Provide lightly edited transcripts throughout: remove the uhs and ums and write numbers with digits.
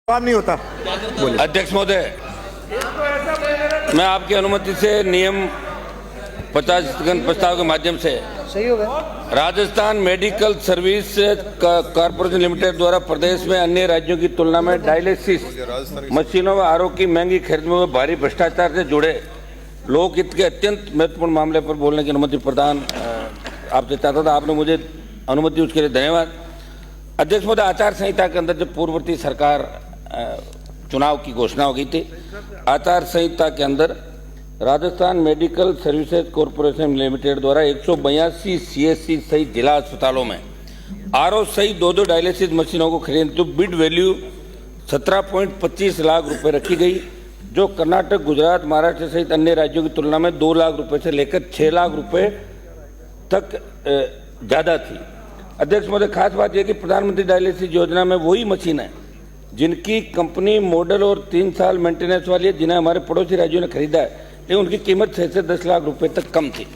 जवाब नहीं होता। अध्यक्ष महोदय, मैं आपकी अनुमति से नियम 50 प्रस्ताव के माध्यम से सही होगा। Rajasthan medical service corporation limited द्वारा प्रदेश में अन्य राज्यों की तुलना में डायलिसिस मशीनों व आरओ की महंगी खरीद में भारी भ्रष्टाचार से जुड़े लोकहित के अत्यंत महत्वपूर्ण मामले पर बोलने की अनुमति प्रदान आपसे चाहता था। आपने मुझे अनुमति उसके लिए धन्यवाद। अध्यक्ष महोदय, आचार संहिता के अंदर जब पूर्ववर्ती सरकार चुनाव की घोषणा हो गई थी, आचार संहिता के अंदर Rajasthan medical services corporation limited द्वारा 182 सीएससी सहित जिला अस्पतालों में आरओ सहित 2 डायलिसिस मशीनों को खरीदने जो बिड वैल्यू 17.25 लाख रुपए रखी गई, जो कर्नाटक, गुजरात, महाराष्ट्र सहित अन्य राज्यों की तुलना में 2 लाख रुपए से लेकर 6 लाख रुपए तक ज़्यादा थी। अध्यक्ष महोदय, खास बात यह कि प्रधानमंत्री डायलिसिस योजना में वही मशीन है जिनकी कंपनी मॉडल और 3 साल मेंटेनेंस वाली है, जिन्हें हमारे पड़ोसी राज्यों ने खरीदा है, लेकिन उनकी कीमत 6 से 10 लाख रुपए तक कम थी।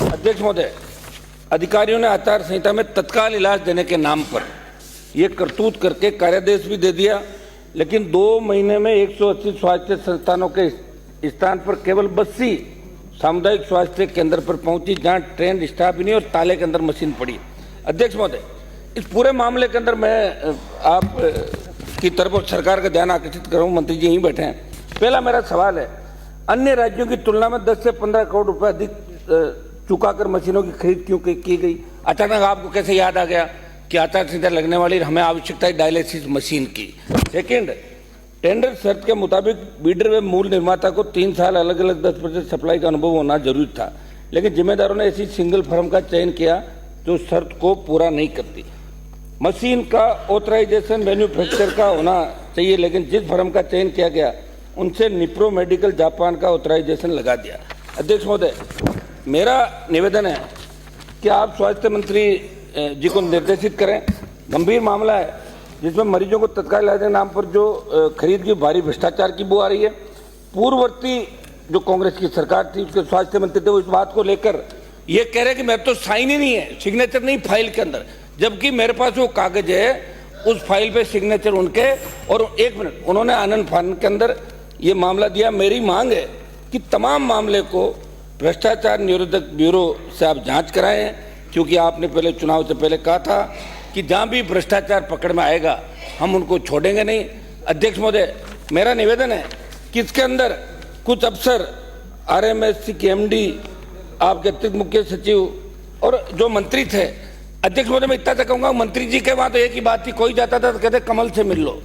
अध्यक्ष महोदय, अधिकारियों ने आचार संहिता में तत्काल इलाज देने के नाम पर ये करतूत करके कार्यादेश भी दे दिया, लेकिन 2 महीने में 180 स्वास्थ्य संस्थानों के स्थान पर केवल 82 सामुदायिक स्वास्थ्य केंद्र पर पहुंची, जहां ट्रेंड स्टाफ भी नहीं और ताले के अंदर मशीन पड़ी। अध्यक्ष महोदय, इस पूरे मामले के अंदर मैं आप की तरफ और सरकार का ध्यान आकर्षित कर रहा हूँ। मंत्री जी यहीं बैठे हैं। पहला मेरा सवाल है, अन्य राज्यों की तुलना में 10 से 15 करोड़ रुपए अधिक चुकाकर मशीनों की खरीद क्यों की गई? अचानक आपको कैसे याद आ गया कि आचार संहिता लगने वाली, हमें आवश्यकता है डायलिसिस मशीन की? सेकेंड, टेंडर शर्त के मुताबिक बीडर व मूल निर्माता को 3 साल अलग अलग 10% सप्लाई का अनुभव होना जरूरी था, लेकिन जिम्मेदारों ने ऐसी सिंगल फर्म का चयन किया जो शर्त को पूरा नहीं करती। मशीन का ऑथराइजेशन मैन्युफैक्चर का होना चाहिए, लेकिन जिस फर्म का चयन किया गया उनसे निप्रो मेडिकल जापान का ऑथराइजेशन लगा दिया। अध्यक्ष महोदय, मेरा निवेदन है कि आप स्वास्थ्य मंत्री जी को निर्देशित करें। गंभीर मामला है जिसमें मरीजों को तत्काल इलाज के नाम पर जो खरीद की भारी भ्रष्टाचार की बू आ रही है। पूर्ववर्ती जो कांग्रेस की सरकार थी, उसके स्वास्थ्य मंत्री थे, वो इस बात को लेकर ये कह रहे कि मेरे तो साइन ही नहीं है, सिग्नेचर नहीं फाइल के अंदर, जबकि मेरे पास वो कागज है, उस फाइल पे सिग्नेचर उनके। और 1 मिनट, उन्होंने आनंद फानन के अंदर ये मामला दिया। मेरी मांग है कि तमाम मामले को भ्रष्टाचार निरोधक ब्यूरो से आप जांच कराएं, क्योंकि आपने पहले चुनाव से पहले कहा था कि जहां भी भ्रष्टाचार पकड़ में आएगा हम उनको छोड़ेंगे नहीं। अध्यक्ष महोदय, मेरा निवेदन है कि इसके अंदर कुछ अफसर, RMSC के MD, आपके अतिरिक्त मुख्य सचिव और जो मंत्री थे, अध्यक्ष महोदय मैं इतना तक कहूंगा, मंत्री जी के वहां तो एक ही बात थी, कोई जाता था तो कहते कमल से मिल लो,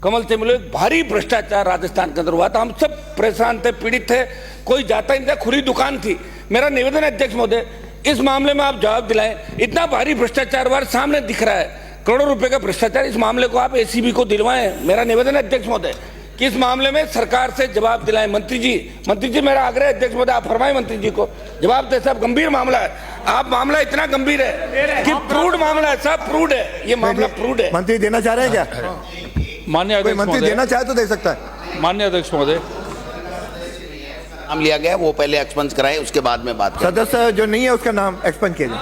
कमल से मिलो। एक भारी भ्रष्टाचार राजस्थान के अंदर हुआ था, हम सब परेशान थे, पीड़ित थे, कोई जाता ही नहीं था, खुली दुकान थी। मेरा निवेदन है अध्यक्ष महोदय, इस मामले में आप जवाब दिलाएं। इतना भारी भ्रष्टाचार वार सामने दिख रहा है, करोड़ों रुपए का भ्रष्टाचार, इस मामले को आप ACB को दिलवाएं। मेरा निवेदन है अध्यक्ष महोदय कि इस मामले में सरकार से जवाब दिलाएं। मंत्री जी मेरा आग्रह है अध्यक्ष महोदय, आप फरमाएं मंत्री जी को जवाब दे। साहब गंभीर मामला है, आप मामला इतना गंभीर है कि प्रूड मामला है, सब प्रूड है, ये मामला प्रूड है। मंत्री देना चाह रहे हैं क्या? माननीय अध्यक्ष मंत्री महोदय, देना चाहे तो दे सकता है। माननीय अध्यक्ष महोदय, नाम लिया गया, वो पहले एक्सपंज कराएं, उसके बाद में बात करें। सदस्य जो नहीं है उसका नाम एक्सपंज किया जाए।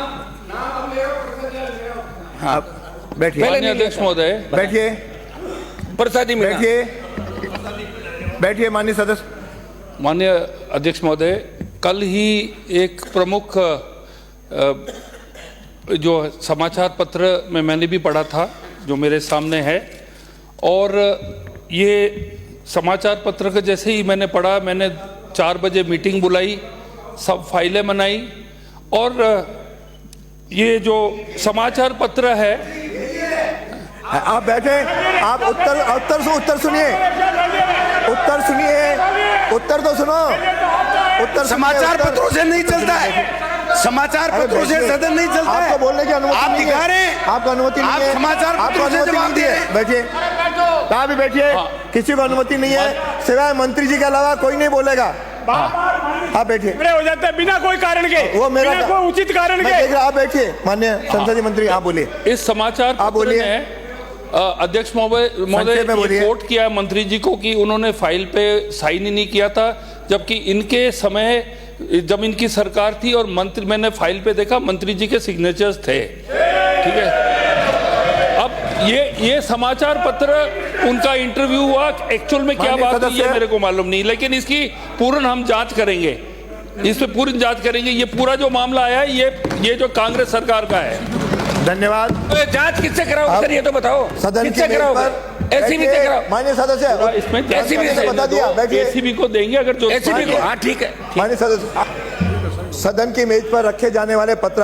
हाँ, बैठिए। माननीय अध्यक्ष महोदय, बैठिए, प्रसादी मीणा। बैठिए माननीय सदस्य। माननीय अध्यक्ष महोदय, कल ही एक प्रमुख जो समाचार पत्र में मैंने भी पढ़ा था, जो मेरे सामने है, और ये समाचार पत्र के जैसे ही मैंने पढ़ा, मैंने 4 बजे मीटिंग बुलाई, सब फाइलें बनाई, और ये जो समाचार पत्र है, आप बैठे, आप उत्तर सुनिए, उत्तर तो सुनो। उत्तर समाचार पत्रों से नहीं चलता है, समाचार पत्रों से सदन नहीं चलता है। आपको बोलने की अनुमति आप दिखा रहे हैं, आपको अनुमति नहीं है, समाचार पत्रों से जवाब दिए। बैठिए, कहाँ भी बैठिए, किसी को अनुमति नहीं है, सिवाय मंत्री जी के अलावा कोई नहीं बोलेगा। आप बैठिए, हो जाता है बिना कोई कारण के, वो मेरा बिना कोई उचित कारण के। आप बैठिए, माननीय संसदीय मंत्री, आप बोलिए। इस समाचार पत्र ने अध्यक्ष महोदय रिपोर्ट किया मंत्री जी को कि उन्होंने फाइल पे साइन ही नहीं किया था, जबकि इनके समय जब इनकी सरकार थी और मैंने फाइल पे देखा मंत्री जी के सिग्नेचर्स थे। ठीक है, अब ये समाचार पत्र उनका इंटरव्यू हुआ, एक्चुअल में क्या माननीय बात हुई है सदस्य। मेरे को मालूम नहीं, लेकिन इसकी पूर्ण हम जांच करेंगे, इस पे पूरी जांच करेंगे। ये पूरा जो मामला आया है ये जो कांग्रेस सरकार का है। धन्यवाद। तो ये जांच किससे कराओगे सर, ये तो बताओ। सदन की किससे मेज कराओगे? पर एसीबी से बैठिए। कराओ। माननीय सदस्य इसमें एसीबी से बता दिया, बैठिए। एसीबी को देंगे अगर जो एसीबी को, हाँ ठीक है। माननीय सदस्य, सदन की मेज पर रखे जाने वाले पत्र